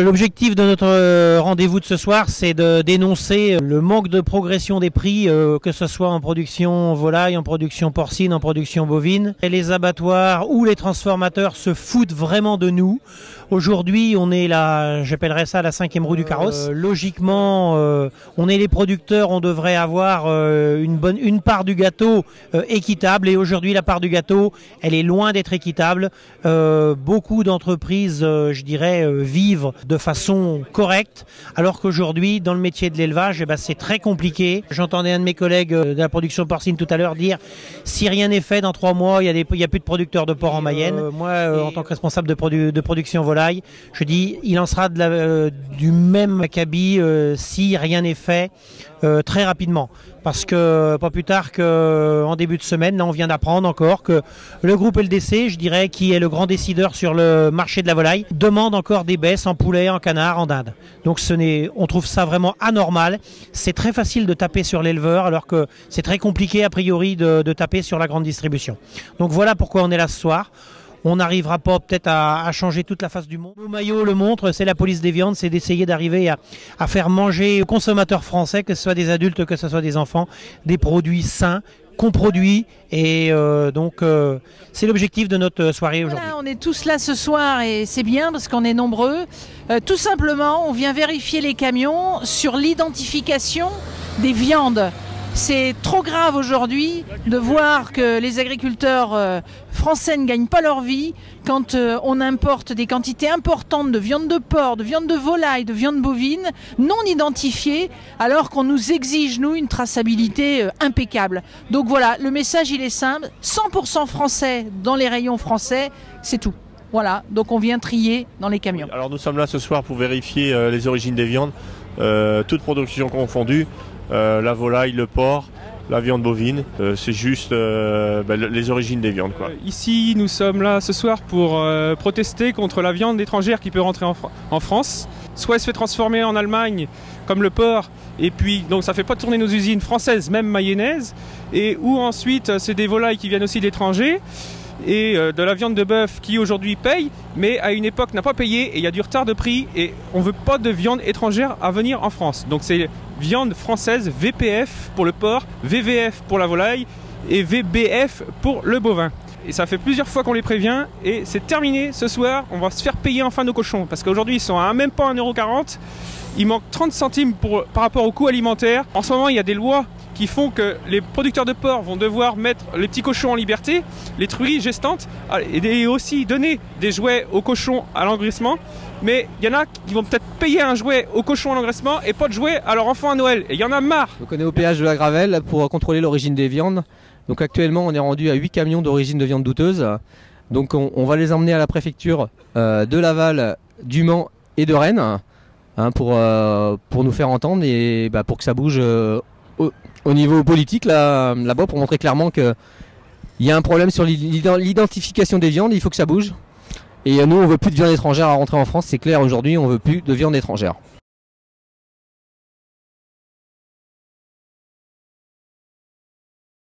L'objectif de notre rendez-vous de ce soir, c'est de dénoncer le manque de progression des prix, que ce soit en production volaille, en production porcine, en production bovine. Et les abattoirs ou les transformateurs se foutent vraiment de nous. Aujourd'hui, on est là, j'appellerais ça la 5e roue du carrosse. Logiquement, on est les producteurs, on devrait avoir une part du gâteau équitable. Et aujourd'hui, la part du gâteau, elle est loin d'être équitable. Beaucoup d'entreprises, je dirais, vivent de façon correcte, alors qu'aujourd'hui, dans le métier de l'élevage, c'est très compliqué. J'entendais un de mes collègues de la production porcine tout à l'heure dire si rien n'est fait, dans 3 mois, il y a plus de producteurs de porc en Mayenne. Moi, en tant que responsable de production volaille, je dis il en sera du même acabit si rien n'est fait très rapidement. Parce que pas plus tard qu'en début de semaine, là on vient d'apprendre encore que le groupe LDC, je dirais, qui est le grand décideur sur le marché de la volaille, demande encore des baisses en poulet, en canard, en dinde. Donc on trouve ça vraiment anormal. C'est très facile de taper sur l'éleveur alors que c'est très compliqué a priori de taper sur la grande distribution. Donc voilà pourquoi on est là ce soir. On n'arrivera pas peut-être à changer toute la face du monde. Mon maillot le montre, c'est la police des viandes, c'est d'essayer d'arriver à faire manger aux consommateurs français, que ce soit des adultes, que ce soit des enfants, des produits sains, qu'on produit. Et c'est l'objectif de notre soirée aujourd'hui. Voilà, on est tous là ce soir et c'est bien parce qu'on est nombreux. Tout simplement, on vient vérifier les camions sur l'identification des viandes. C'est trop grave aujourd'hui de voir que les agriculteurs français ne gagnent pas leur vie quand on importe des quantités importantes de viande de porc, de viande de volaille, de viande bovine non identifiée, alors qu'on nous exige, nous, une traçabilité impeccable. Donc voilà, le message il est simple, 100% français dans les rayons français, c'est tout. Voilà, donc on vient trier dans les camions. Alors nous sommes là ce soir pour vérifier les origines des viandes, toute production confondue. La volaille, le porc, la viande bovine, c'est juste les origines des viandes, quoi. Ici, nous sommes là ce soir pour protester contre la viande étrangère qui peut rentrer en France. Soit elle se fait transformer en Allemagne, comme le porc, et puis donc ça fait pas tourner nos usines françaises, même mayonnaises, et ou ensuite c'est des volailles qui viennent aussi de l'étranger. Et de la viande de bœuf qui aujourd'hui paye, mais à une époque n'a pas payé et il y a du retard de prix et on ne veut pas de viande étrangère à venir en France. Donc c'est viande française, VPF pour le porc, VVF pour la volaille et VBF pour le bovin. Et ça fait plusieurs fois qu'on les prévient et c'est terminé ce soir, on va se faire payer enfin nos cochons parce qu'aujourd'hui ils sont à même pas 1,40 €, il manque 30 centimes par rapport au coût alimentaire. En ce moment il y a des lois qui font que les producteurs de porc vont devoir mettre les petits cochons en liberté, les truies gestantes, et aussi donner des jouets aux cochons à l'engraissement. Mais il y en a qui vont peut-être payer un jouet aux cochons à l'engraissement et pas de jouet à leur enfant à Noël. Et il y en a marre. Donc on est au péage de la Gravelle pour contrôler l'origine des viandes. Donc actuellement on est rendu à 8 camions d'origine de viande douteuse. Donc on va les emmener à la préfecture de Laval, du Mans et de Rennes pour nous faire entendre et pour que ça bouge au niveau politique là-bas pour montrer clairement qu'il y a un problème sur l'identification des viandes, il faut que ça bouge. Et nous on veut plus de viande étrangère à rentrer en France, c'est clair aujourd'hui, on veut plus de viande étrangère.